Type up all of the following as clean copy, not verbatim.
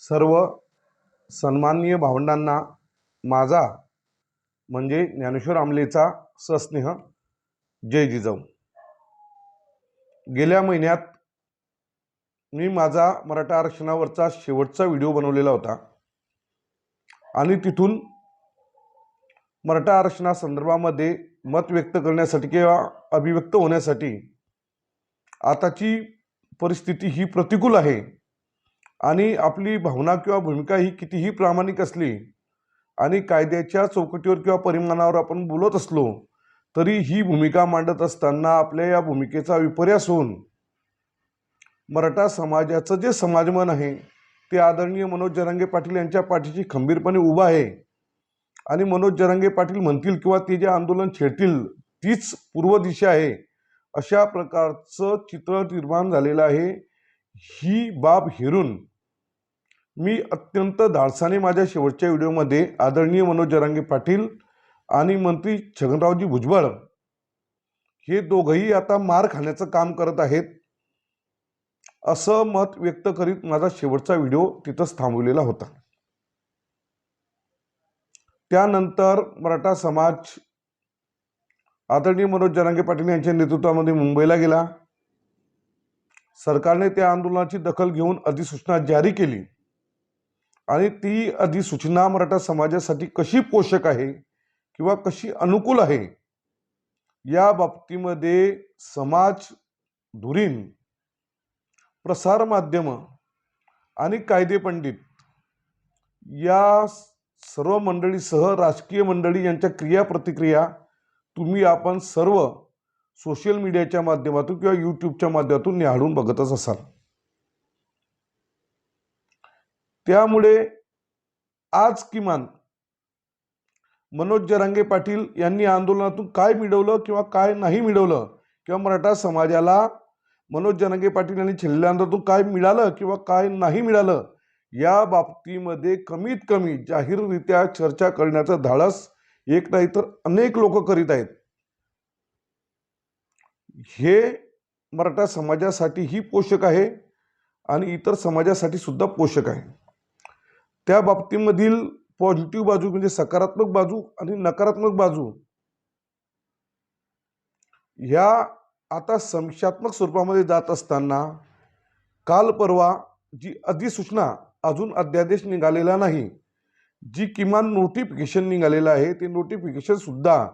सर्व सन्माननीय भावंडांना माझा म्हणजे ज्ञानेश्वर आमलेचा सस्नेह जय जिजाऊ। गेल्या महिन्यात मी माझा मराठा आरक्षणावरचा शेवटचा व्हिडिओ बनवलेला होता आणि तिथून मराठा आरक्षणासंदर्भामध्ये मत व्यक्त करण्यासाठी किंवा अभिव्यक्त होण्यासाठी आताची परिस्थिती ही प्रतिकूल आहे आणि आपली भावना किंवा भूमिका ही कितीही प्रामाणिक असली आणि कायद्याच्या चौकटीवर किंवा परिमाणावर आपण बोलत असलो तरी ही भूमिका मांडत असताना आपल्या या भूमिकेचा विपर्यास होऊन मराठा समाजाचं जे समाजमन आहे ते आदरणीय मनोज जरांगे पाटील यांच्या पाठीशी खंबीरपणे उभा आहे आणि मनोज जरांगे पाटील म्हणतील किंवा ते जे आंदोलन छेडतील तीच पूर्व दिशा आहे अशा प्रकारचं चित्र निर्माण झालेलं आहे। ही बाब हेरून मी अत्यंत धाडसाने माझ्या शेवटच्या व्हिडिओमध्ये आदरणीय मनोज जरांगे पाटील आणि मंत्री छगनरावजी भुजबळ हे दोघंही आता मार खाण्याचं काम करत आहेत असं मत व्यक्त करीत माझा शेवटचा व्हिडिओ तिथंच थांबवलेला होता। त्यानंतर मराठा समाज आदरणीय मनोज जरांगे पाटील यांच्या नेतृत्वामध्ये मुंबईला गेला। सरकारने त्या आंदोलनाची दखल घेऊन अधिसूचना जारी केली आणि ती अधिसूचना मराठा समाजासाठी कशी पोषक आहे किंवा कशी अनुकूल आहे या बाबतीमध्ये समाज, धुरीण, प्रसार माध्यम आणि कायदे पंडित या सर्व मंडळीसह राजकीय मंडळी यांच्या क्रिया प्रतिक्रिया तुम्ही आपण सर्व सोशल मीडियाच्या माध्यमातून किंवा यूट्यूबच्या माध्यमातून निहाळून बघतच असाल। त्यामुळे आज किमान मनोज जरांगे पाटील यांनी आंदोलनातून काय मिळवलं किंवा काय नाही मिळवलं किंवा मराठा समाजाला मनोज जरांगे पाटील यांनी छेडलेल्या आंदोलनातून काय मिळालं किंवा काय नाही मिळालं या बाबतीमध्ये कमीत कमी जाहीररित्या चर्चा करण्याचं धाडस एक नाही तर अनेक लोक करीत आहेत। हे मराठा समाजासाठीही पोषक आहे आणि इतर समाजासाठी सुद्धा पोषक आहे। त्या बाबतीमधील पॉझिटिव्ह बाजू म्हणजे सकारात्मक बाजू आणि नकारात्मक बाजू ह्या आता समीक्षात्मक स्वरूपामध्ये जात असताना काल परवा जी अधिसूचना अजून अध्यादेश निघालेला नाही, जी किमान नोटिफिकेशन निघालेलं आहे ते नोटिफिकेशन सुद्धा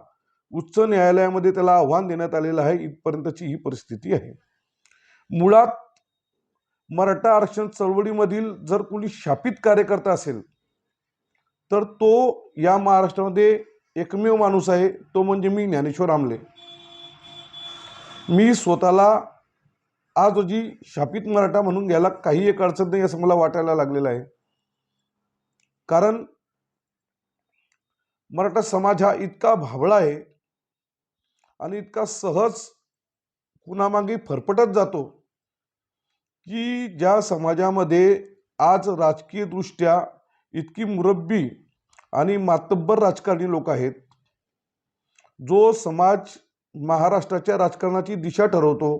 उच्च न्यायालयामध्ये त्याला आव्हान देण्यात आलेलं आहे। इथपर्यंतची ही परिस्थिती आहे। मुळात मराठा आरक्षण चळवळीमधील जर कोणी शापित कार्यकर्ता असेल तर तो या महाराष्ट्रामध्ये एकमेव माणूस आहे, तो म्हणजे मी ज्ञानेश्वर आमले। मी स्वतःला आज रोजी शापित मराठा म्हणून घ्यायला काही एक अडचण नाही असं मला वाटायला लागलेलं आहे, कारण मराठा समाज हा इतका भाबळा आहे आणि इतका सहज कुणामागे फरफटत जातो की ज्या समाजामध्ये आज राजकीय दृष्ट्या इतकी मुरब्बी आणि मातब्बर राजकारणी लोक आहेत, जो समाज महाराष्ट्राच्या राजकारणाची दिशा ठरवतो,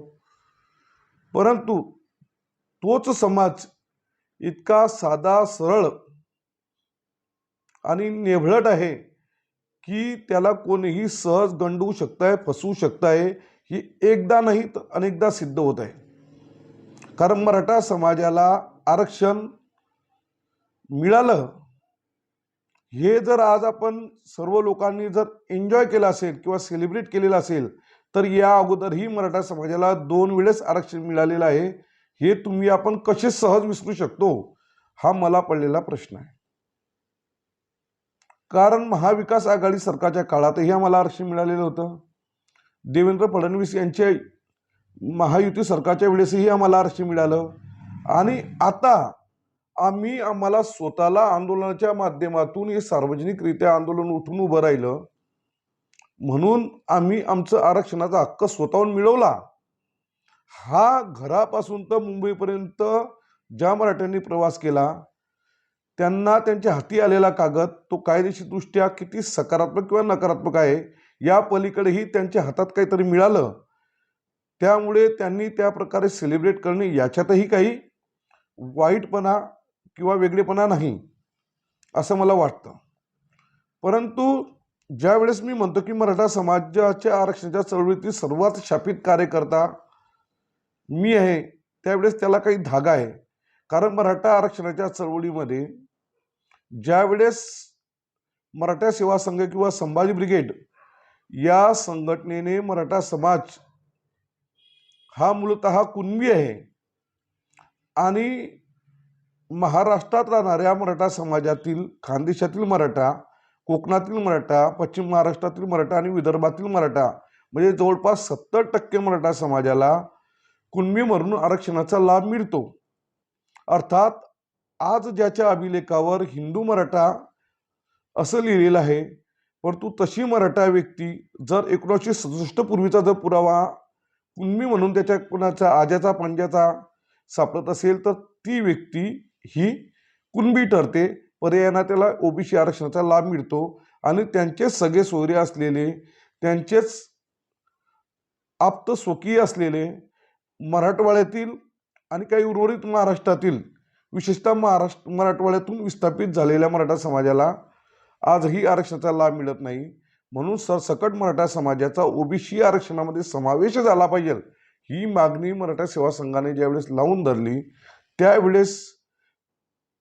परंतु तोच समाज इतका साधा सरळ आणि नेभळट आहे की त्याला कोणीही सहज गंडवू शकताय, फसवू शकताय। ही एकदा नाही तर अनेकदा सिद्ध होत आहे। कारण मराठा समाजाला आरक्षण मिळालं हे जर आज आपण सर्व लोकांनी जर एन्जॉय केलं असेल किंवा सेलिब्रेट केलेलं असेल तर या अगोदरही मराठा समाजाला 2 वेळेस आरक्षण मिळालेलं आहे। हे तुम्ही आपण कसे सहज विसरू शकतो हा मला पडलेला प्रश्न आहे। कारण महाविकास आघाडी सरकारच्या काळातही आम्हाला आरक्षण मिळालेलं होतं, देवेंद्र फडणवीस यांच्या महायुती सरकारच्या वेळेसही आम्हाला आरक्षण मिळालं आणि आता आम्हाला स्वतःला आंदोलनाच्या माध्यमातून हे सार्वजनिकरित्या आंदोलन उठून उभं राहिलं म्हणून आम्ही आमचं आरक्षणाचा हक्क स्वतःहून मिळवला। हा घरापासून तर मुंबईपर्यंत ज्या मराठ्यांनी प्रवास केला त्यांना त्यांच्या हाती आलेला कागद तो कायदेशीरदृष्ट्या किती सकारात्मक किंवा नकारात्मक आहे या पलीकडेही त्यांच्या हातात काहीतरी मिळालं, त्यामुळे त्यांनी त्या प्रकारे सेलिब्रेट करणे याच्यातही काही वाईटपणा किंवा वेगळेपणा नाही असं मला वाटतं. परंतु ज्या वेळेस मी म्हणतो की मराठा समाजाच्या आरक्षणाच्या चळवळीतील सर्वात शापित कार्यकर्ता मी आहे, त्यावेळेस त्याला काही धागा आहे. कारण मराठा आरक्षणाच्या चळवळीमध्ये ज्यावेळेस मराठा सेवा संघ किंवा संभाजी ब्रिगेड या संघटनेने मराठा समाज हा मूलतः कुणबी आहे आणि महाराष्ट्रात राहणाऱ्या मराठा समाजातील खानदेशातील मराठा, कोकणातील मराठा, पश्चिम महाराष्ट्रातील मराठा आणि विदर्भातील मराठा म्हणजे जवळपास 70% मराठा समाजाला कुणबी म्हणून आरक्षणाचा लाभ मिळतो. अर्थात आज ज्याच्या अभिलेखावर हिंदू मराठा असं लिहिलेलं आहे, परंतु तशी मराठा व्यक्ती जर 1967 पूर्वीचा जर पुरावा कुणबी म्हणून त्याच्या कुणाचा आज्याचा पंजाचा सापडत असेल तर ती व्यक्ती ही कुणबी ठरते. पर्यायाने त्याला ओबीसी आरक्षणाचा लाभ मिळतो आणि त्यांचे सगळे सोयरे असलेले, त्यांचेच आप्त स्वकीय असलेले मराठवाड्यातील आणि काही उर्वरित महाराष्ट्रातील, विशेषतः मराठवाड्यातून विस्थापित झालेल्या मराठा समाजाला आजही आरक्षणाचा लाभ मिळत नाही. म्हणून सरसकट मराठा समाजाचा ओबीसी आरक्षणामध्ये समावेश झाला पाहिजे ही मागणी मराठा सेवा संघाने ज्यावेळेस लावून धरली, त्यावेळेस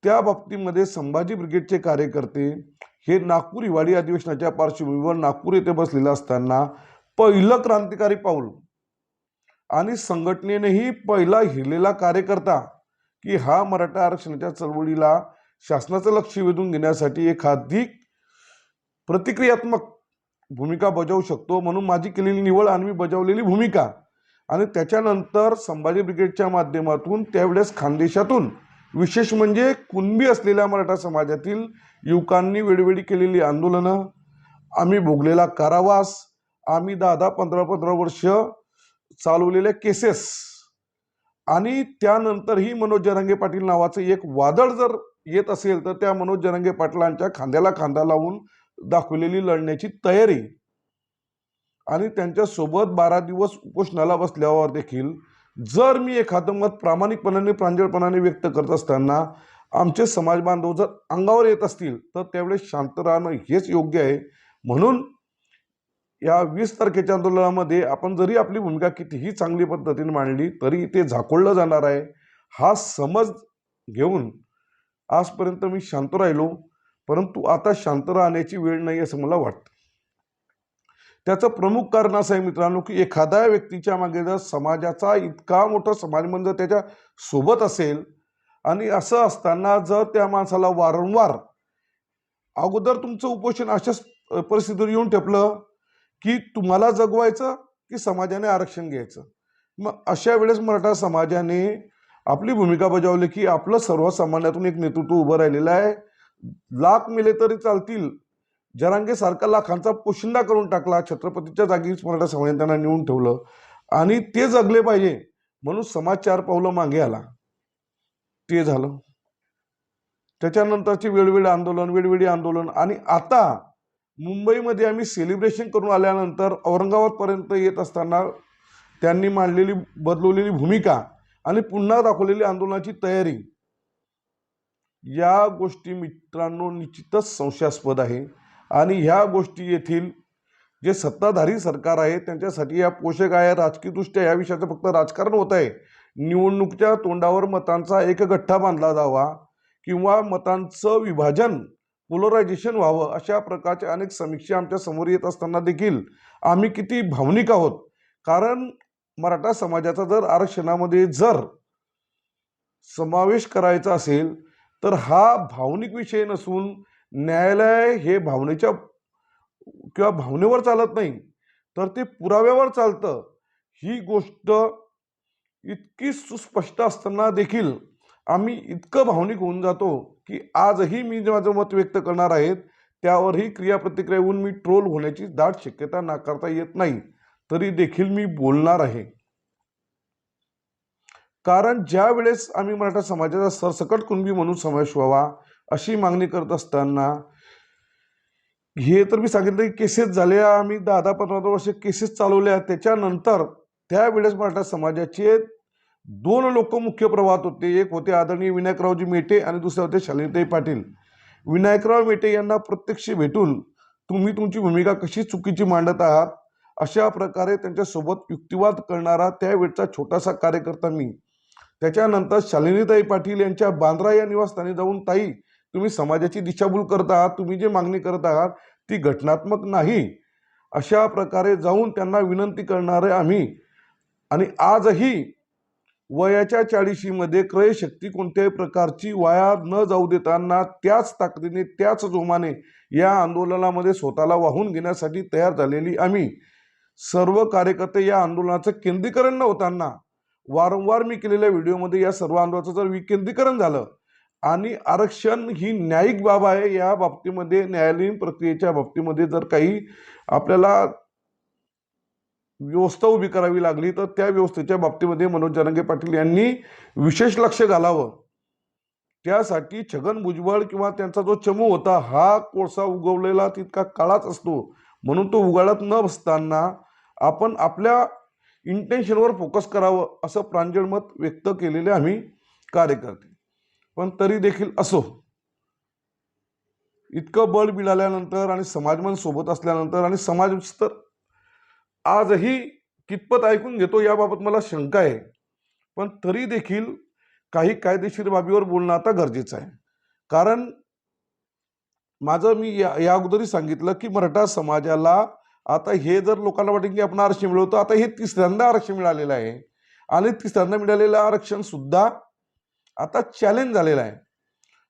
त्या बाबतीमध्ये संभाजी ब्रिगेडचे कार्यकर्ते हे नागपूर हिवाळी अधिवेशनाच्या पार्श्वभूमीवर नागपूर येथे बसलेले असताना पहिलं क्रांतिकारी पाऊल आणि संघटनेनेही पहिला हिरलेला कार्यकर्ता की हा मराठा आरक्षणाच्या चळवळीला शासनाचं लक्ष वेधून घेण्यासाठी एखादी प्रतिक्रियात्मक भूमिका बजावू शकतो म्हणून माझी केलेली निवड आणि मी बजावलेली भूमिका आणि त्याच्यानंतर संभाजी ब्रिगेडच्या माध्यमातून त्यावेळेस खानदेशातून विशेष म्हणजे कुणबी असलेल्या मराठा समाजातील युवकांनी वेळोवेळी केलेली आंदोलनं, आम्ही भोगलेला कारावास, आम्ही 10-15 वर्ष चालवलेल्या केसेस आणि त्यानंतरही मनोज जरांगे पाटील नावाचं एक वादळ जर येत असेल तर त्या मनोज जरांगे पाटलांच्या खांद्याला खांदा लावून दाखवलेली लढण्याची तयारी आणि त्यांच्यासोबत 12 दिवस उपोषणाला बसल्यावर देखील जर मी एखादं मत प्रामाणिकपणाने प्रांजळपणाने व्यक्त करत असताना आमचे समाज बांधव जर अंगावर येत असतील तर त्यावेळेस शांत राहणं हेच योग्य आहे. म्हणून या 20 तारखेच्या आंदोलनामध्ये आपण जरी आपली भूमिका कितीही चांगली पद्धतीने मांडली तरी ते झाकोळलं जाणार आहे हा समज घेऊन आजपर्यंत मी शांत राहिलो, परंतु आता शांत राहण्याची वेळ नाही असं मला वाटतं. त्याचं प्रमुख कारण असं आहे मित्रांनो की एखाद्या व्यक्तीच्या मागे जर समाजाचा इतका मोठा समाजमंच जर त्याच्या सोबत असेल आणि असं असताना जर त्या माणसाला वारंवार अगोदर तुमचं उपोषण अशाच परिस्थितीवर येऊन ठेपलं की तुम्हाला जगवायचं की समाजाने आरक्षण घ्यायचं, मग अशा वेळेस मराठा समाजाने आपली भूमिका बजावली की आपलं सर्वसामान्यातून एक नेतृत्व उभं राहिलेलं आहे. लाख मेले तरी चालतील, जरांगे सारखा लाखांचा पोशिंदा करून टाकला, छत्रपतीच्या जागी मराठा समाजाने त्यांना नेऊन ठेवलं आणि ते जगले पाहिजे म्हणून समाज 4 पावलं मागे आला. ते झालं. त्याच्यानंतरची वेळोवेळी आंदोलन आणि आता मुंबईमध्ये आम्ही सेलिब्रेशन करून आल्यानंतर औरंगाबादपर्यंत येत असताना त्यांनी मांडलेली बदलवलेली भूमिका आणि पुन्हा दाखवलेली आंदोलनाची तयारी, या गोष्टी मित्रांनो निश्चितच संशयास्पद आहे आणि ह्या गोष्टी येथील जे सत्ताधारी सरकार आहे त्यांच्यासाठी या पोषक आहे. राजकीयदृष्ट्या या विषयाचं फक्त राजकारण होत आहे. निवडणुकीच्या तोंडावर मतांचा एक गठ्ठा बांधला जावा किंवा मतांचं विभाजन, पोलरायझेशन व्हावं अशा प्रकारचे अनेक समीक्षा आमच्या समोर येत असताना देखील आम्ही किती भावनिक आहोत. कारण मराठा समाजाचा जर आरक्षणामध्ये जर समावेश करायचा असेल तर हा भावनिक विषय नसून न्यायालय हे भावनेच्या किंवा भावनेवर चालत नाही तर ते पुराव्यावर चालतं. ही गोष्ट इतकी सुस्पष्ट असताना देखील आम्ही इतकं भावनिक होऊन जातो की आजही मी माझं मत व्यक्त करणार आहेत त्यावरही क्रियाप्रतिक्रिया होऊन मी ट्रोल होण्याची दाट शक्यता नाकारता येत नाही, तरी देखील मी बोलणार आहे. कारण ज्या वेळेस आम्ही मराठा समाजाचा सरसकट कुणबी म्हणून समावेश व्हावा अशी मागणी करत असताना हे तर मी सांगितलं की केसेस झाल्या, आम्ही 10-15 वर्ष केसेस चालवल्या. त्याच्यानंतर त्यावेळेस मराठा समाजाचे दोन लोक मुख्य प्रवाहात होते. एक होते आदरणीय विनायकरावजी मेटे आणि दुसरे होते शालिनीताई पाटील. विनायकराव मेटे यांना प्रत्यक्ष भेटून तुम्ही तुमची भूमिका कशी चुकीची मांडत आहात अशा प्रकारे त्यांच्यासोबत युक्तिवाद करणारा त्यावेळचा छोटासा कार्यकर्ता मी. त्याच्यानंतर शालिनीताई पाटील यांच्या बांद्रा या निवासस्थानी जाऊन, ताई तुम्ही समाजाची दिशाभूल करत आहात, तुम्ही जे मागणी करत आहात ती घटनात्मक नाही, अशा प्रकारे जाऊन त्यांना विनंती करणारे आम्ही. आणि आजही वयाच्या 40मध्ये क्रयशक्ती कोणत्याही प्रकारची वाया न जाऊ देताना त्याच ताकदीने त्याच जोमाने या आंदोलनामध्ये स्वतःला वाहून घेण्यासाठी तयार झालेली आम्ही सर्व कार्यकर्ते या आंदोलनाचं केंद्रीकरण न होताना वारंवार मी केलेल्या व्हिडिओमध्ये या सर्व आंदोलनाचं जर विकेंद्रीकरण झालं आणि आरक्षण ही न्यायिक बाब आहे, या बाबतीमध्ये न्यायालयीन प्रक्रियेच्या बाबतीमध्ये जर काही आपल्याला व्यवस्था उभी करावी लागली तर त्या व्यवस्थेच्या बाबतीमध्ये मनोज जरांगे पाटील यांनी विशेष लक्ष घालावं. त्यासाठी छगन भुजबळ किंवा त्यांचा जो चमू होता हा कोळसा उगवलेला तितका काळाच असतो, म्हणून तो उगाळत न बसताना आपण आपल्या इंटेन्शनवर फोकस करावं असं प्रांजळ मत व्यक्त केलेले आम्ही कार्यकर्ते. पण तरी देखील असो, इतकं बळ मिळाल्यानंतर आणि समाजमन सोबत असल्यानंतर आणि समाज तर आजही कितपत ऐकून घेतो याबाबत मला शंका आहे. पण तरी देखील काही कायदेशीर बाबीवर बोलणं आता गरजेचं आहे. कारण माझं मी या अगोदरही सांगितलं की मराठा समाजाला आता हे जर लोकांना वाटेल की आपण आरक्षण मिळवतो, आता हे तिसऱ्यांदा आरक्षण मिळालेलं आहे आणि तिसऱ्यांदा मिळालेलं आरक्षण सुद्धा आता चॅलेंज झालेलं आहे.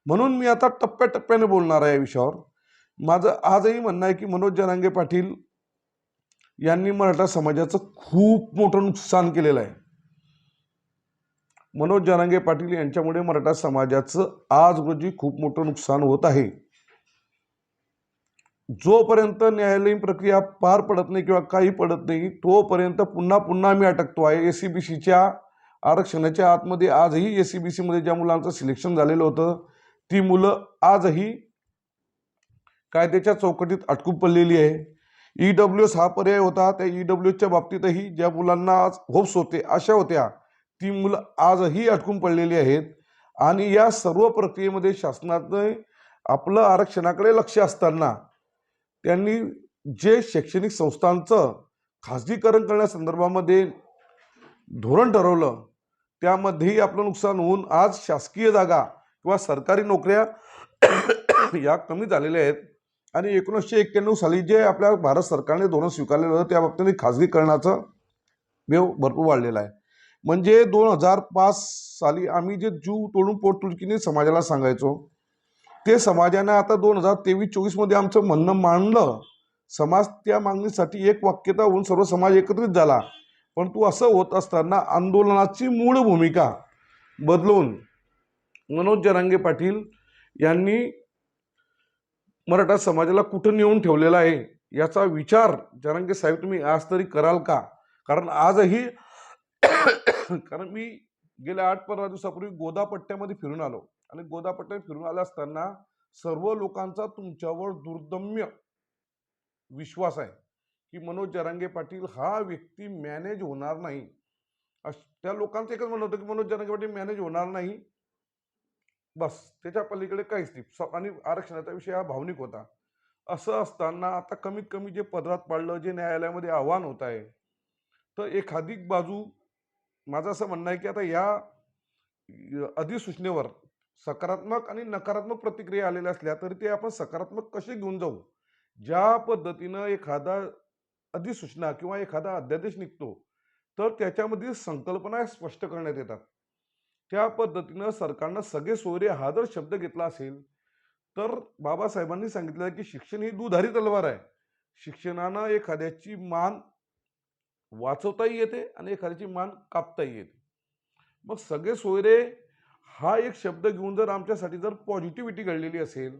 म्हणून मी आता टप्प्याटप्प्याने बोलणार आहे या विषयावर. माझं आजही म्हणणं आहे की मनोज जरांगे पाटील यांनी मराठा समाजाचं खूप मोठं नुकसान केलेलं आहे. मनोज जरांगे पाटील यांच्यामुळे मराठा समाजाचं आज रोजी खूप मोठं नुकसान होत आहे. जोपर्यंत न्यायालयीन प्रक्रिया पार पडत नाही किंवा काही पडत नाही तोपर्यंत पुन्हा पुन्हा मी अटकतो आहे. एससीबीसीच्या आरक्षणाच्या आतमध्ये आजही एससीबीसी मध्ये ज्या मुलांचं सिलेक्शन झालेलं होतं ती मुलं आजही कायद्याच्या चौकटीत अटकून पडलेली आहे. EWS हा पर्याय होता, त्या EWSच्या बाबतीतही ज्या मुलांना आज होप्स होते, आशा होत्या, ती मुलं आजही अटकून पडलेली आहेत. आणि या सर्व प्रक्रियेमध्ये शासनाने आपलं आरक्षणाकडे लक्ष असताना त्यांनी जे शैक्षणिक संस्थांचं खाजगीकरण करण्यासंदर्भामध्ये धोरण ठरवलं त्यामध्येही आपलं नुकसान होऊन आज शासकीय जागा किंवा सरकारी नोकऱ्या या कमी झालेल्या आहेत. आणि 1991 साली जे आपल्या भारत सरकारने धोरण स्वीकारलेलं होतं त्या बाबतीत खाजगीकरणाचा वेव भरपूर वाढलेला आहे. म्हणजे 2005 साली आम्ही जे जीव तोडून पोटतिडकीने समाजाला सांगायचो ते समाजाने आता 2023-24 मध्ये आमचं म्हणणं मांडलं. समाज त्या मागणीसाठी एक वाक्यता होऊन सर्व समाज एकत्रित झाला. परंतु असं होत असताना आंदोलनाची मूळ भूमिका बदलून मनोज जरांगे पाटील यांनी मराठा समाजाला कुठं नेऊन ठेवलेला आहे याचा विचार जरांगे साहेब तुम्ही आज तरी कराल का? कारण आजही कारण मी गेल्या 8-15 दिवसापूर्वी गोदापट्ट्यामध्ये फिरून आलो आणि गोदापट्ट्यात फिरून आला असताना सर्व लोकांचा तुमच्यावर दुर्दम्य विश्वास आहे की मनोज जरांगे पाटील हा व्यक्ती मॅनेज होणार नाही. त्या लोकांचं एकच म्हणणं होतं की मनोज जरांगे पाटील मॅनेज होणार नाही, बस त्याच्या पलीकडे काहीच नाही. आणि आरक्षणाचा विषय हा भावनिक होता. असं असताना आता कमीत कमी जे पदरात पाडलं, जे न्यायालयामध्ये आव्हान होत आहे, तर एखादी बाजू माझं असं म्हणणं आहे की आता या अधिसूचनेवर सकारात्मक आणि नकारात्मक प्रतिक्रिया आलेल्या असल्या तरी ते आपण सकारात्मक कसे घेऊन जाऊ. ज्या पद्धतीनं एखादा अधिसूचना किंवा एखादा अध्यादेश निघतो तर त्याच्यामध्ये संकल्पना स्पष्ट करण्यात येतात. त्या पद्धतीनं सरकारनं सगळे सोयरे हा जर शब्द घेतला असेल तर बाबासाहेबांनी सांगितलं की शिक्षण ही दुधारी तलवार आहे. शिक्षणानं एखाद्याची मान वाचवताही येते आणि एखाद्याची मान कापताही येते. मग सगळे सोयरे हा एक शब्द घेऊन जर आमच्यासाठी जर पॉझिटिव्हिटी घडलेली असेल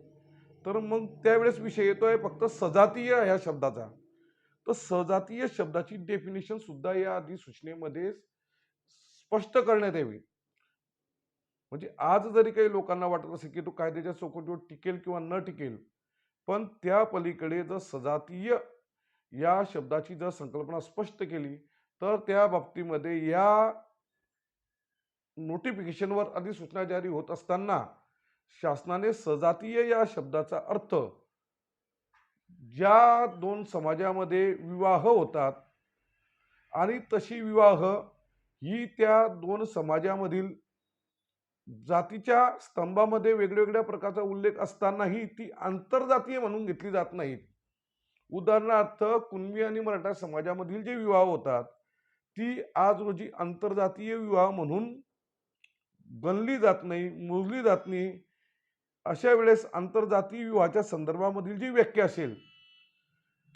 तर मग त्यावेळेस विषय येतोय फक्त सजातीय ह्या शब्दाचा. तर सजातीय शब्दाची डेफिनेशन सुद्धा या अधिसूचनेमध्ये स्पष्ट करण्यात यावी. म्हणजे आज जरी काही लोकांना वाटत असेल की तो कायद्याच्या चौकटीवर टिकेल किंवा न टिकेल, पण त्या पलीकडे जर सजातीय या शब्दाची जर संकल्पना स्पष्ट केली तर त्या बाबतीमध्ये या नोटिफिकेशनवर अधिसूचना जारी होत असताना शासनाने सजातीय या शब्दाचा अर्थ ज्या दोन समाजामध्ये विवाह होतात आणि तशी विवाह ही त्या दोन समाजामधील जातीच्या स्तंभामध्ये वेगवेगळ्या प्रकारचा उल्लेख असतानाही ती आंतरजातीय म्हणून घेतली जात नाहीत. उदाहरणार्थ कुणबी आणि मराठा समाजामधील जे विवाह होतात ती आज रोजी आंतरजातीय विवाह म्हणून गणली जात नाही, मोजली जात नाही. अशा वेळेस आंतरजातीय विवाहाच्या संदर्भामधील जी व्याख्या असेल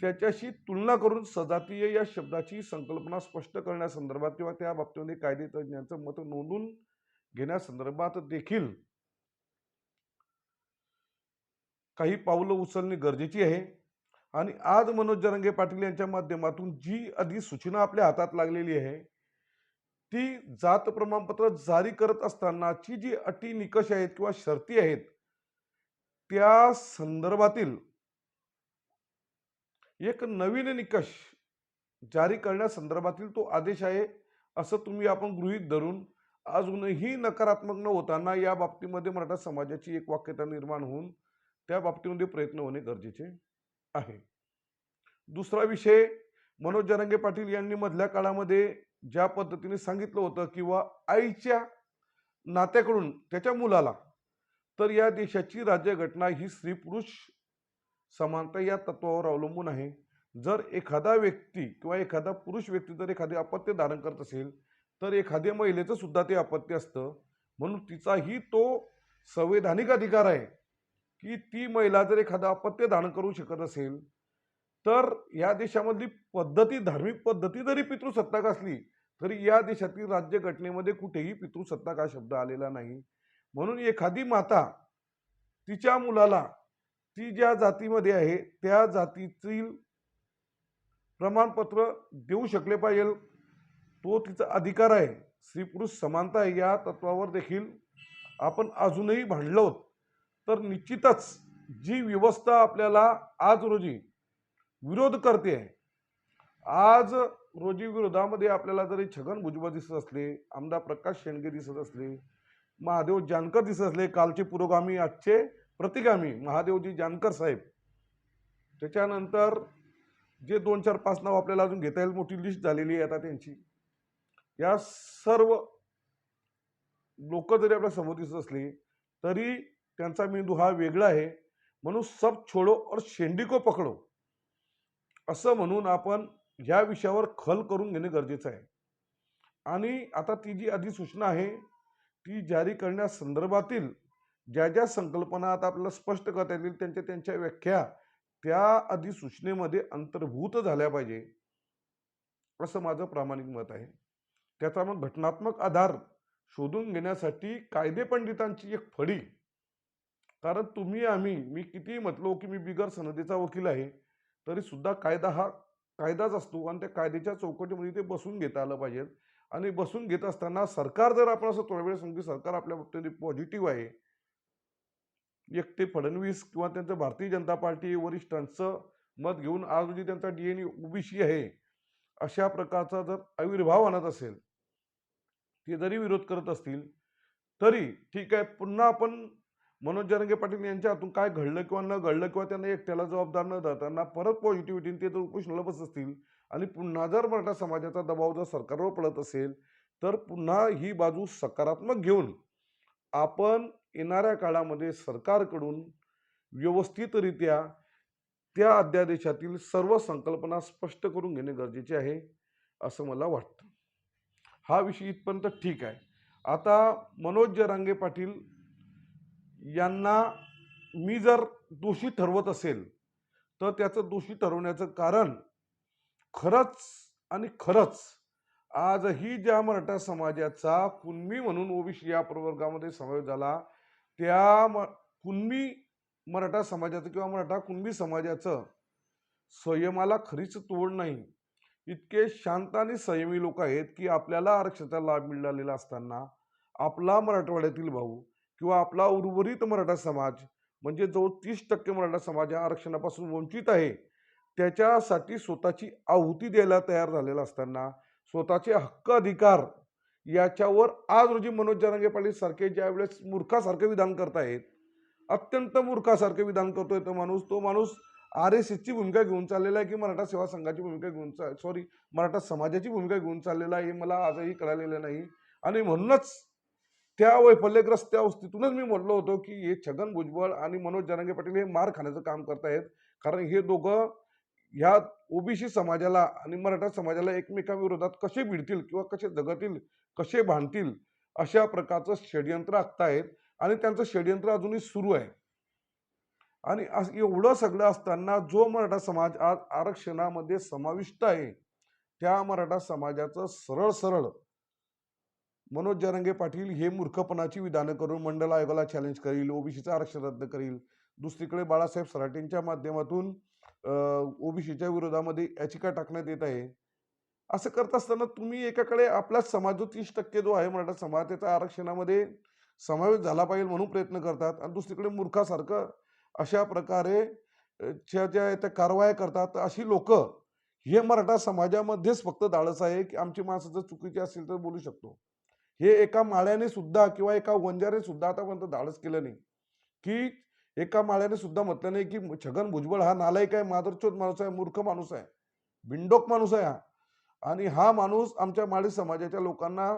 त्याच्याशी तुलना करून सजातीय या शब्दाची संकल्पना स्पष्ट करण्यासंदर्भात किंवा त्या बाबतीमध्ये कायदे तज्ञांचं मत नोंदून घेण्यासंदर्भात देखील काही पावलं उचलणे गरजेची आहे. आणि आज मनोज जरांगे पाटील यांच्या माध्यमातून जी अधिसूचना आपल्या हातात लागलेली आहे ती जात प्रमाणपत्र जारी करत असतानाची जी अटी निकष आहेत किंवा शर्ती आहेत त्या संदर्भातील एक नवीन निकष जारी करण्यासंदर्भातील तो आदेश आहे असं तुम्ही आपण गृहीत धरून अजूनही नकारात्मक न होताना या बाबतीमध्ये मराठा समाजाची एक वाक्यता निर्माण होऊन त्या बाबतीमध्ये प्रयत्न होणे गरजेचे आहे. दुसरा विषय, मनोज जरांगे पाटील यांनी मधल्या काळामध्ये ज्या पद्धतीने सांगितलं होतं किंवा आईच्या नात्याकडून त्याच्या मुलाला, तर या देशाची राज्यघटना ही स्त्री पुरुष समानता या तत्वावर अवलंबून आहे. जर एखादा व्यक्ती किंवा एखादा पुरुष व्यक्ती जर एखादे अपत्य धारण करत असेल तर एखाद्या महिलेचं सुद्धा ते अपत्य असतं. म्हणून तिचाही तो संवैधानिक अधिकार आहे की ती महिला जर एखादा अपत्य धारण करू शकत असेल तर या देशामधली पद्धती, धार्मिक पद्धती जरी पितृसत्ताक असली तरी या देशातील राज्यघटनेमध्ये कुठेही पितृसत्ताक हा शब्द आलेला नाही. म्हणून एखादी माता तिच्या मुलाला ती ज्या जातीमध्ये आहे त्या जातीतील प्रमाणपत्र देऊ शकले पाहिजे, तो तिचा अधिकार आहे. स्त्री पुरुष समानता आहे या तत्वावर देखील आपण अजूनही भांडलो तर निश्चितच जी व्यवस्था आपल्याला आज रोजी विरोध करते आहे, आज रोजी विरोधामध्ये आपल्याला जरी छगन भुजबळ दिसत असले, आमदार प्रकाश शेंडगे दिसत असले, महादेव जानकर दिसत असले, कालचे पुरोगामी आजचे प्रतिगामी महादेवजी जानकर साहेब, त्याच्यानंतर जे 2 4 5 नाव आपल्याला अजून घेता येईल, मोठी लिस्ट झालेली आहे आता त्यांची, या सर्व लोक जरी आपल्या समोर दिसत असले तरी त्यांचा मेंदू हा वेगळा आहे. म्हणून सब छोडो और शेंडी को पकडो असं म्हणून आपण ह्या विषयावर खल करून घेणे गरजेचं आहे. आणि आता ती जी अधिसूचना आहे ती जारी करण्यासंदर्भातील ज्या ज्या संकल्पना आता आपल्याला स्पष्ट करता येतील त्यांच्या त्यांच्या व्याख्या त्या अधिसूचनेमध्ये अंतर्भूत झाल्या पाहिजे असं माझं प्रामाणिक मत आहे. त्याचा मग घटनात्मक आधार शोधून घेण्यासाठी कायदेपंडितांची एक फडी, कारण तुम्ही आम्ही, मी कितीही म्हटलो की मी बिगर सनदीचा वकील आहे तरी सुद्धा कायदा हा कायदाच असतो आणि त्या कायद्याच्या चौकटीमध्ये ते बसून घेता आलं पाहिजे. आणि बसून घेत असताना सरकार जर आपण असं थोड्या वेळ सांगतो सरकार आपल्या बाबतीत पॉझिटिव्ह आहे, एकटे फडणवीस किंवा त्यांचं भारतीय जनता पार्टी वरिष्ठांचं मत घेऊन आज रोजी त्यांचा DNA ओबीसी आहे अशा प्रकारचा जर आविर्भाव आणत असेल, ते जरी विरोध करत असतील तरी ठीक आहे. पुन्हा आपण मनोज जरांगे पाटील यांच्या हातून काय घडलं किंवा न घडलं किंवा त्यांना एकट्याला जबाबदार न धरताना परत पॉझिटिव्हिटीने ते जर उपोषणाला बसत असतील आणि पुन्हा जर मराठा समाजाचा दबाव जर सरकारवर पडत असेल तर पुन्हा ही बाजू सकारात्मक घेऊन आपण येणाऱ्या काळामध्ये सरकारकडून व्यवस्थितरित्या त्या अध्यादेशातील सर्व संकल्पना स्पष्ट करून घेणे गरजेचे आहे असं मला वाटतं. हा विषय इथपर्यंत ठीक आहे. आता मनोज जरांगे पाटील यांना मी जर दोषी ठरवत असेल तर त्याचं दोषी ठरवण्याचं कारण खरंच आणि खरंच आजही ज्या मराठा समाजाचा कुणबी म्हणून ओबीसी या प्रवर्गामध्ये समावेश झाला त्या कुणबी मराठा समाजाचं किंवा मराठा कुणबी समाजाचं संयमाला खरीच तोड नाही. इतके शांत आणि संयमी लोक आहेत की आपल्याला आरक्षणाचा लाभ मिळालेला असताना आपला मराठवाड्यातील भाऊ किंवा आपला उर्वरित मराठा समाज म्हणजे जो 30% मराठा समाज या आरक्षणापासून वंचित आहे त्याच्यासाठी स्वतःची आहुती द्यायला तयार झालेला असताना स्वतःचे हक्क अधिकार याच्यावर आज रोजी मनोज जरांगे पाटील सारखे ज्यावेळेस मूर्खासारखे विधान करतायत, अत्यंत मूर्खासारखे विधान करतोय तो माणूस RSSची भूमिका घेऊन चाललेला आहे की मराठा सेवा संघाची भूमिका घेऊन मराठा समाजाची भूमिका घेऊन चाललेला आहे हे मला आजही कळालेलं नाही. आणि म्हणूनच त्या वैफल्यग्रस्त अवस्थेतूनच मी म्हटलो होतो की हे छगन भुजबळ आणि मनोज जरांगे पाटील हे मार खाण्याचं काम करतायत. कारण हे दोघं ह्या ओबीसी समाजाला आणि मराठा समाजाला एकमेकांविरोधात कसे भिडतील किंवा कसे जगतील, कसे भांडतील अशा प्रकारचं षडयंत्र आखतायत आणि त्यांचं षडयंत्र अजूनही सुरू आहे. आणि एवढं सगळं असताना जो मराठा समाज आज आरक्षणामध्ये समाविष्ट आहे त्या मराठा समाजाचं सरळ सरळ मनोज जरांगे पाटील हे मूर्खपणाची विधानं करून मंडल आयोगाला चॅलेंज करील, ओबीसीचं आरक्षण रद्द करील. दुसरीकडे बाळासाहेब सराटेंच्या माध्यमातून ओबीसीच्या विरोधामध्ये याचिका टाकण्यात येत आहे. असं करत असताना तुम्ही एकाकडे आपला समाज जो 30% जो आहे मराठा समाज त्याचा आरक्षणामध्ये समावेश झाला पाहिजे म्हणून प्रयत्न करतात आणि दुसरीकडे मूर्खासारखं अशा प्रकारे त्या कारवाया करतात. अशी लोक हे मराठा समाजामध्येच फक्त धाडस आहे की आमची माणसं जर चुकीची असेल तर बोलू शकतो. हे एका माळ्याने सुद्धा किंवा एका वंजाने सुद्धा आतापर्यंत धाडस केलं नाही. की एका माळ्याने सुद्धा म्हटलं नाही की छगन भुजबळ हा नालायक आहे, मादरचोद माणूस आहे, मूर्ख माणूस आहे, बिंडोक माणूस आहे हा. आणि हा माणूस आमच्या माळी समाजाच्या लोकांना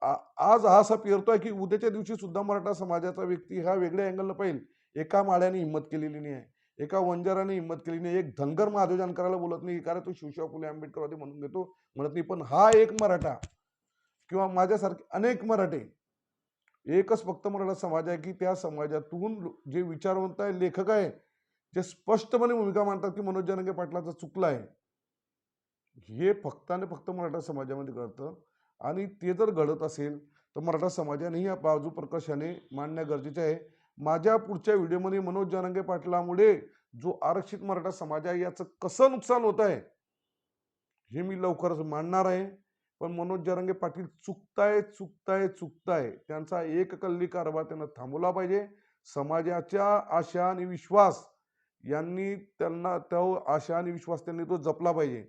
आज हा असा पेरतोय की उद्याच्या दिवशी सुद्धा मराठा समाजाचा व्यक्ती हा वेगळ्या अँगलनं पाहिजे. एका माळ्याने हिंमत केलेली नाही आहे, एका वंजाराने हिंमत केली नाही, एक धनगर महादेवजान करायला बोलत नाही कारण तो शिवशाहू फुले आंबेडकरवादी म्हणून घेतो म्हणत नाही. पण हा एक मराठा किंवा माझ्यासारखे अनेक मराठे एकच फक्त मराठा समाज आहे की त्या समाजातून जे विचारवंत आहे, लेखक आहे, जे स्पष्टपणे भूमिका मांडतात की मनोज जरांगे पाटलाचं चुकलं आहे. हे फक्त आणि फक्त मराठा समाजामध्ये घडतं आणि ते जर घडत असेल तर मराठा समाजाने या बाजू प्रकर्षाने मांडणं गरजेचे आहे. माझ्या पुढच्या व्हिडिओमध्ये मनोज जरांगे पाटलामुळे जो आरक्षित मराठा समाज आहे याचं कसं नुकसान होत आहे हे मी लवकरच मांडणार आहे. पण मनोज जरांगे पाटील चुकताय. त्यांचा एक कल्ली कारभार त्यांना थांबवला पाहिजे. समाजाच्या आशा आणि विश्वास यांनी त्यांना तो आशा आणि विश्वास त्यांनी तो जपला पाहिजे.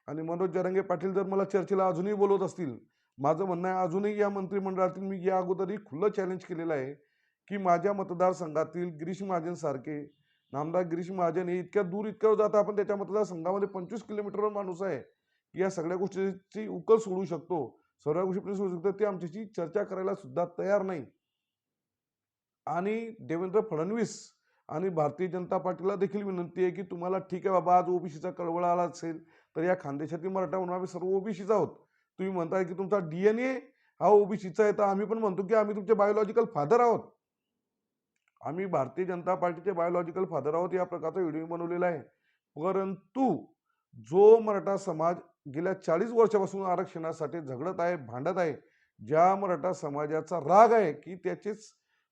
आणि मनोज जरांगे पाटील जर मला चर्चेला अजूनही बोलवत असतील, माझं म्हणणं आहे अजूनही या मंत्रिमंडळातील मी या अगोदरही खुलं चॅलेंज केलेलं आहे की माझ्या मतदारसंघातील गिरीश महाजन सारखे नामदार गिरीश महाजन हे इतक्या जाता आपण त्याच्या मतदारसंघामध्ये 25 किलोमीटरवर माणूस आहे की या सगळ्या गोष्टीची उकल सोडू शकतो, सर्व गोष्टी सोडू शकतो, ते आमच्याशी चर्चा करायला सुद्धा तयार नाही. आणि देवेंद्र फडणवीस आणि भारतीय जनता पार्टीला देखील विनंती आहे की तुम्हाला ठीक आहे बाबा आज ओबीसीचा कळवळा आला असेल तर या खानदेशातील मराठा म्हणून आम्ही सर्व ओबीसीचा आहोत. तुम्ही म्हणताय की तुमचा DNA हा ओबीसीचा आहे तर आम्ही पण म्हणतो की आम्ही तुमचे बायोलॉजिकल फादर आहोत. आम्ही भारतीय जनता पार्टीचे बायोलॉजिकल फादर आहोत या प्रकारचा व्हिडिओ बनवलेला आहे. परंतु जो मराठा समाज गेल्या 40 वर्षापासून आरक्षणासाठी झगडत आहे, भांडत आहे, ज्या मराठा समाजाचा राग आहे की त्याचीच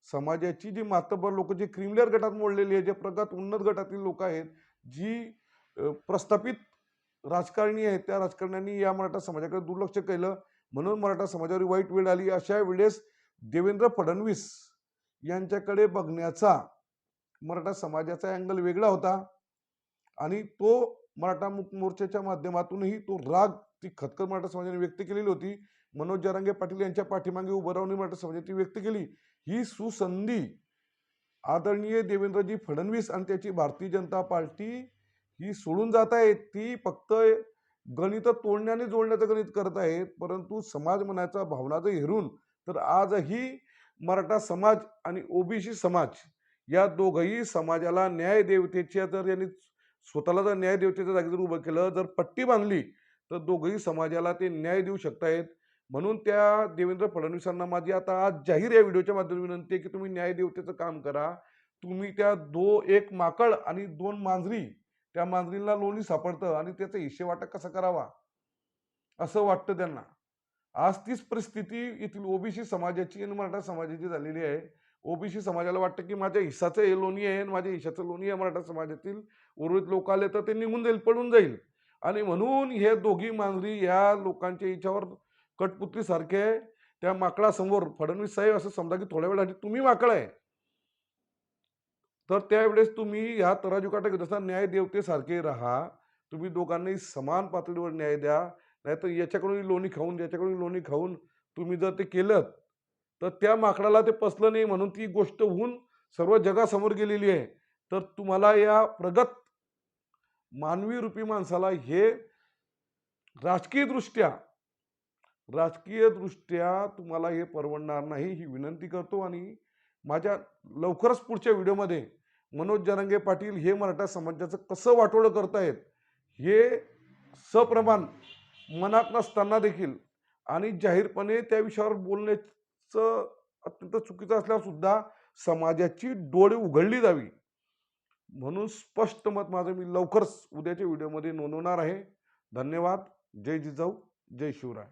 समाजाची जी मातबर लोक जे क्रिमिनल गटात मोडलेली आहे, जे प्रगत उन्नत गटातील लोक आहेत, जी प्रस्थापित राजकारणी आहेत, त्या राजकारण्यांनी या मराठा समाजाकडे दुर्लक्ष केलं म्हणून मराठा समाजावर वाईट वेळ आली. अशा वेळेस देवेंद्र फडणवीस यांच्याकडे बघण्याचा मराठा समाजाचा अँगल वेगळा होता आणि तो मराठा मुक्त मोर्चाच्या माध्यमातूनही तो राग ती खतखत मराठा समाजाने व्यक्त केलेली होती. मनोज जरांगे पाटील यांच्या पाठीमागे उभं राहून मराठा समाजाने व्यक्त केली. ही सुसंधी आदरणीय देवेंद्रजी फडणवीस आणि त्याची भारतीय जनता पार्टी ही सोडून जात आहे. ती फक्त गणित तोडण्याने जोडण्याचं गणित करत आहेत. परंतु समाज मनाचा भावना जर हेरून तर आजही मराठा समाज आणि ओबीसी समाज या दोघही समाजाला न्याय देवतेच्या जर यांनी स्वतःला जर न्याय देवतेच्या जागी जर उभं केलं, जर पट्टी बांधली तर दोघही समाजाला ते न्याय देऊ शकतायत. म्हणून त्या देवेंद्र फडणवीसांना माझी आता आज जाहीर या व्हिडिओच्या माध्यमातून विनंती आहे की तुम्ही न्याय देवतेचं काम करा. तुम्ही त्या एक माकड आणि 2 मांजरी, त्या मांजरीला लोणी सापडतं आणि त्याचा हिस्सेवाटा कसा करावा असं वाटतं त्यांना. आज तीच परिस्थिती येथील ओबीसी समाजाची आणि मराठा समाजाची झालेली आहे. ओबीसी समाजाला वाटतं की माझ्या हिस्साचं हे लोणी आहे आणि माझ्या हिस्साचं लोणी आहे. मराठा समाजातील उर्वरित लोक आले तर ते निघून जाईल, पडून जाईल. आणि म्हणून हे दोघी मांजरी ह्या लोकांच्या हिच्यावर कटपुतली सारखे त्या माकडासमोर फडणवीस साहेब असं समजा की थोड्या वेळासाठी तुम्ही माकड आहे तर त्यावेळेस तुम्ही ह्या तराजू काटा घेत असताना न्याय देवतेसारखे राहा. तुम्ही दोघांनाही समान पातळीवर न्याय द्या. नाहीतर याच्याकडून लोणी खाऊन याच्याकडून लोणी खाऊन तुम्ही जर ते केलं तर त्या माकडाला ते पचलं नाही म्हणून ती गोष्ट होऊन सर्व जगासमोर गेलेली आहे. तर तुम्हाला या प्रगत मानवी रूपी माणसाला हे राजकीयदृष्ट्या राजकीयदृष्ट्या तुम्हाला हे परवडणार नाही ही विनंती करतो. आणि माझ्या लवकरच पुढच्या व्हिडिओमध्ये मनोज जरांगे पाटील हे मराठा समाजाचं कसं वाटोळं करतायत हे सप्रमाण मनात नसताना देखील आणि जाहीरपणे त्या विषयावर बोलण्याचं अत्यंत चुकीचं असल्यावर सुद्धा समाजाची डोळे उघडली जावी म्हणून स्पष्ट मत माझं मी लवकरच उद्याच्या व्हिडिओमध्ये नोंदवणार आहे. धन्यवाद. जय जिजाऊ, जय शिवराय.